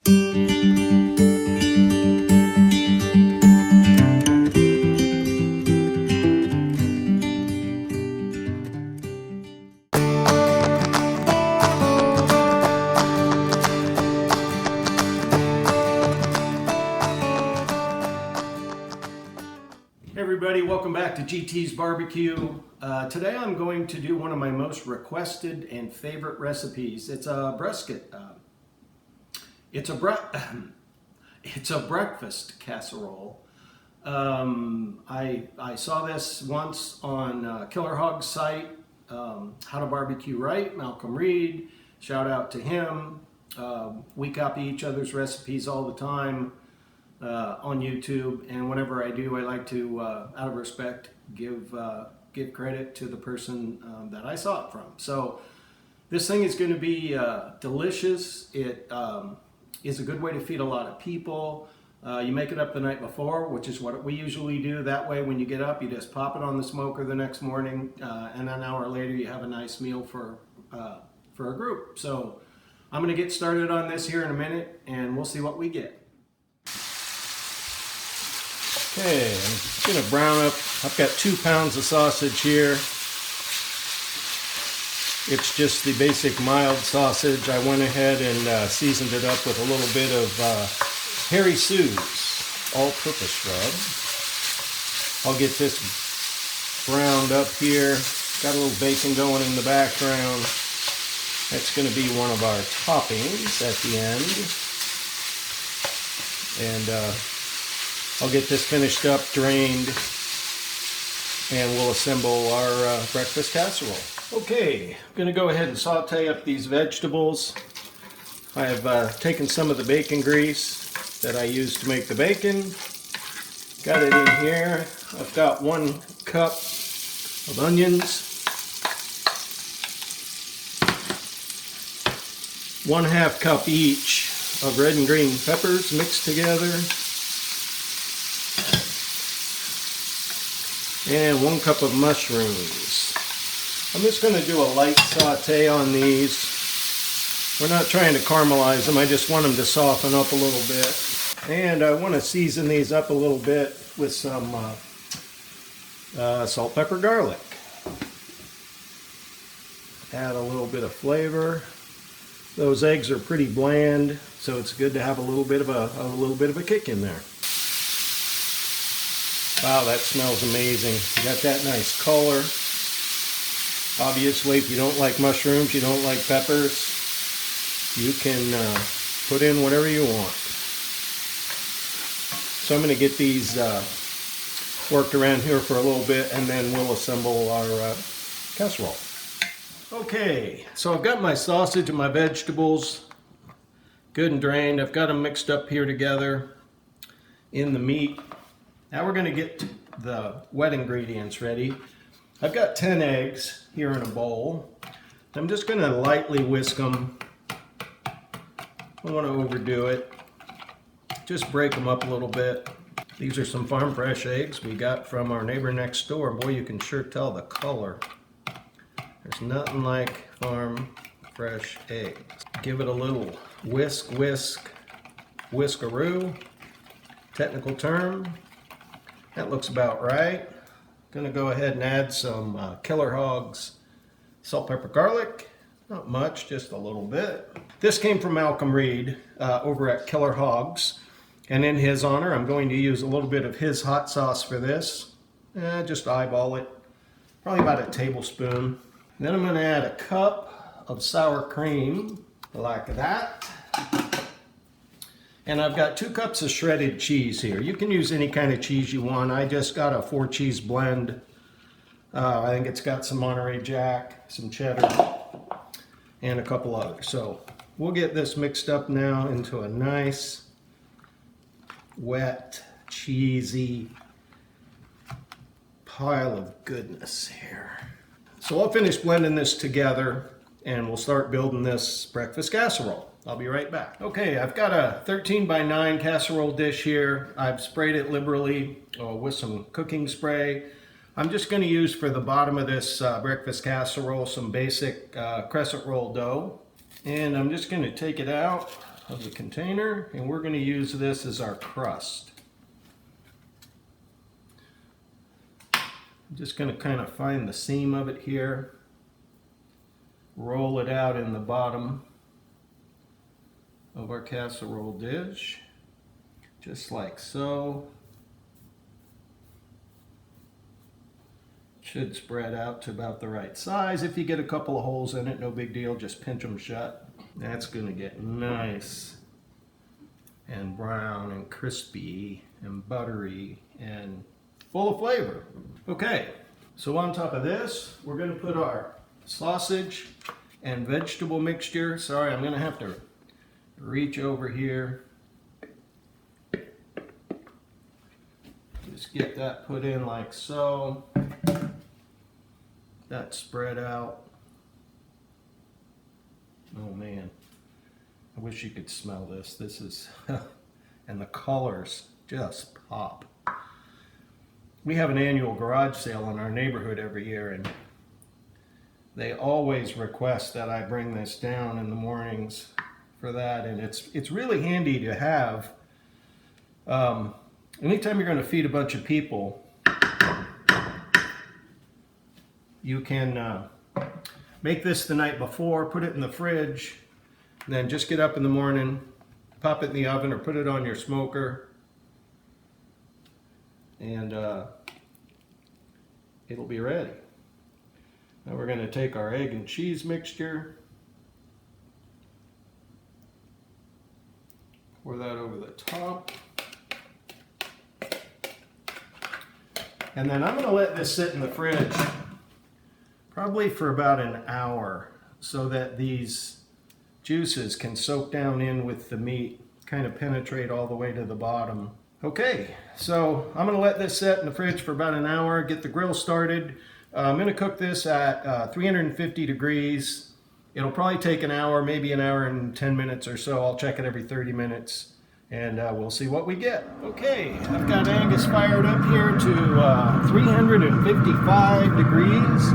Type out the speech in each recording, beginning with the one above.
Hey everybody, welcome back to GT's Barbecue. Today I'm going to do one of my most requested and favorite recipes. It's a brisket. It's a breakfast casserole. I saw this once on Killer Hog's site, How to Barbecue Right, Malcolm Reed. Shout out to him. We copy each other's recipes all the time. On YouTube, and whenever I do, I like to, out of respect, give credit to the person that I saw it from. So this thing is going to be delicious. It is a good way to feed a lot of people. You make it up the night before, which is what we usually do. That way, when you get up, you just pop it on the smoker the next morning, and an hour later, you have a nice meal for a group. So I'm going to get started on this here in a minute, and we'll see what we get. Okay, I'm going to brown up. I've got 2 pounds of sausage here. It's just the basic mild sausage. I went ahead and seasoned it up with a little bit of Harry Sue's all-purpose rub. I'll get this browned up here. Got a little bacon going in the background. That's going to be one of our toppings at the end. And I'll get this finished up, drained, and we'll assemble our breakfast casserole. Okay, I'm going to go ahead and saute up these vegetables. I have taken some of the bacon grease that I used to make the bacon. Got it in here. I've got 1 cup of onions, 1/2 cup each of red and green peppers mixed together. And 1 cup of mushrooms. I'm just going to do a light saute on these. We're not trying to caramelize them, I just want them to soften up a little bit. And I want to season these up a little bit with some salt, pepper, garlic. Add a little bit of flavor. Those eggs are pretty bland, so it's good to have a little bit of a kick in there. Wow, that smells amazing. You got that nice color. Obviously, if you don't like mushrooms, you don't like peppers, you can put in whatever you want. So I'm going to get these worked around here for a little bit, and then we'll assemble our casserole. Okay, so I've got my sausage and my vegetables good and drained. I've got them mixed up here together in the meat. Now we're going to get the wet ingredients ready. I've got 10 eggs here in a bowl. I'm just going to lightly whisk them. I don't want to overdo it. Just break them up a little bit. These are some farm fresh eggs we got from our neighbor next door. Boy, you can sure tell the color. There's nothing like farm fresh eggs. Give it a little whiskaroo. Technical term. That looks about right. Gonna go ahead and add some Killer Hog's salt, pepper, garlic. Not much, just a little bit. This came from Malcolm Reed over at Killer Hog's. And in his honor, I'm going to use a little bit of his hot sauce for this. Just eyeball it. Probably about a tablespoon. Then I'm gonna add a cup of sour cream, like that. And I've got 2 cups of shredded cheese here. You can use any kind of cheese you want. I just got a 4 cheese blend. I think it's got some Monterey Jack, some cheddar, and a couple others. So we'll get this mixed up now into a nice, wet, cheesy pile of goodness here. So I'll finish blending this together and we'll start building this breakfast casserole. I'll be right back. Okay, I've got a 13 by 9 casserole dish here. I've sprayed it liberally with some cooking spray. I'm just going to use for the bottom of this breakfast casserole some basic crescent roll dough. And I'm just going to take it out of the container, and we're going to use this as our crust. I'm just going to kind of find the seam of it here, roll it out in the bottom of our casserole dish, just like so. Should spread out to about the right size. If you get a couple of holes in it, no big deal, just pinch them shut. That's going to get nice and brown and crispy and buttery and full of flavor. Okay, so on top of this, we're going to put our sausage and vegetable mixture. Sorry, I'm going to have to reach over here. Just get that put in like so. That spread out. Oh man, I wish you could smell this. This is, and the colors just pop. We have an annual garage sale in our neighborhood every year, and they always request that I bring this down in the mornings for that, and it's really handy to have. Anytime you're going to feed a bunch of people, you can make this the night before, put it in the fridge, and then just get up in the morning, pop it in the oven or put it on your smoker, and it'll be ready. Now we're going to take our egg and cheese mixture, pour that over the top, and then I'm going to let this sit in the fridge probably for about an hour so that these juices can soak down in with the meat, kind of penetrate all the way to the bottom. Okay, so I'm going to let this sit in the fridge for about an hour, get the grill started. I'm going to cook this at 350 degrees. It'll probably take an hour, maybe an hour and 10 minutes or so. I'll check it every 30 minutes and we'll see what we get. Okay, I've got Angus fired up here to 355 degrees.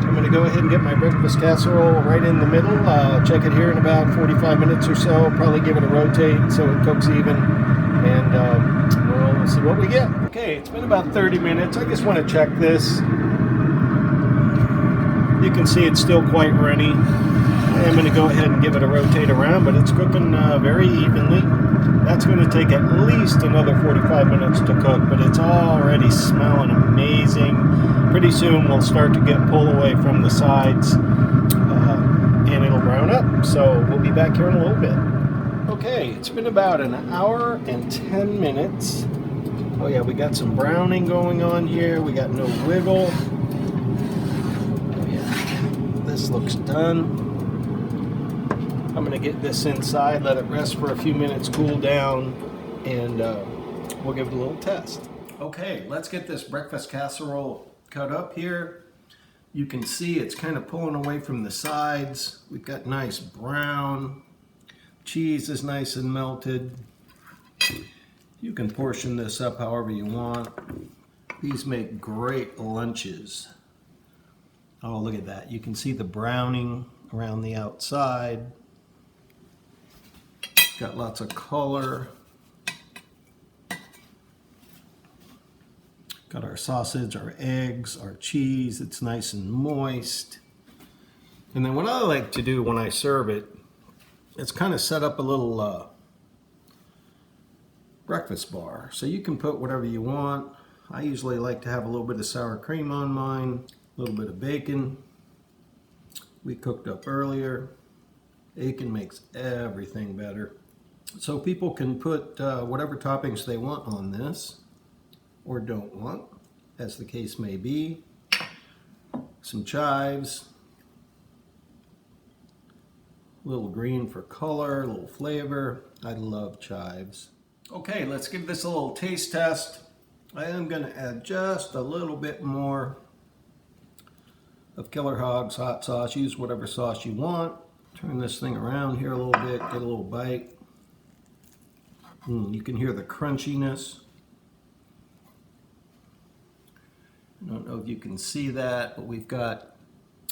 I'm going to go ahead and get my breakfast casserole right in the middle. Check it here in about 45 minutes or so. Probably give it a rotate so it cooks even, and we'll see what we get. Okay, it's been about 30 minutes. I just want to check this. You can see it's still quite runny. I'm going to go ahead and give it a rotate around, but it's cooking very evenly. That's going to take at least another 45 minutes to cook, but it's already smelling amazing. Pretty soon we'll start to get pull away from the sides and it'll brown up. So we'll be back here in a little bit. Okay, it's been about an hour and 10 minutes. Oh yeah, we got some browning going on here. We got no wiggle. Oh yeah, this looks done. I'm going to get this inside, let it rest for a few minutes, cool down, and we'll give it a little test. Okay, let's get this breakfast casserole cut up here. You can see it's kind of pulling away from the sides. We've got nice brown. Cheese is nice and melted. You can portion this up however you want. These make great lunches. Oh, look at that. You can see the browning around the outside. Got lots of color. Got our sausage, our eggs, our cheese. It's nice and moist. And then what I like to do when I serve it, it's kind of set up a little breakfast bar. So you can put whatever you want. I usually like to have a little bit of sour cream on mine, a little bit of bacon we cooked up earlier. Bacon makes everything better. So people can put whatever toppings they want on this, or don't want, as the case may be. Some chives, a little green for color, a little flavor. I love chives. Okay, let's give this a little taste test. I am going to add just a little bit more of Killer Hog's hot sauce. Use whatever sauce you want. Turn this thing around here a little bit, get a little bite. You can hear the crunchiness. I don't know if you can see that, but we've got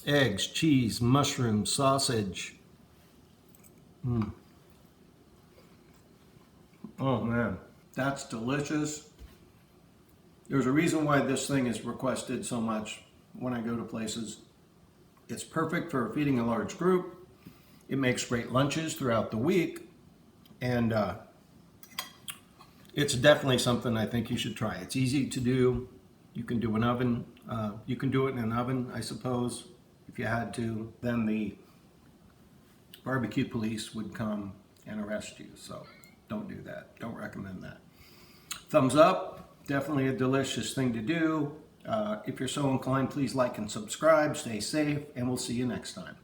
eggs, cheese, mushroom, sausage. Oh man, that's delicious. There's a reason why this thing is requested so much when I go to places. It's perfect for feeding a large group. It makes great lunches throughout the week. And it's definitely something I think you should try. It's easy to do. You can do an oven. You can do it in an oven, I suppose, if you had to. Then the barbecue police would come and arrest you. So don't do that. Don't recommend that. Thumbs up. Definitely a delicious thing to do. If you're so inclined, please like and subscribe. Stay safe, and we'll see you next time.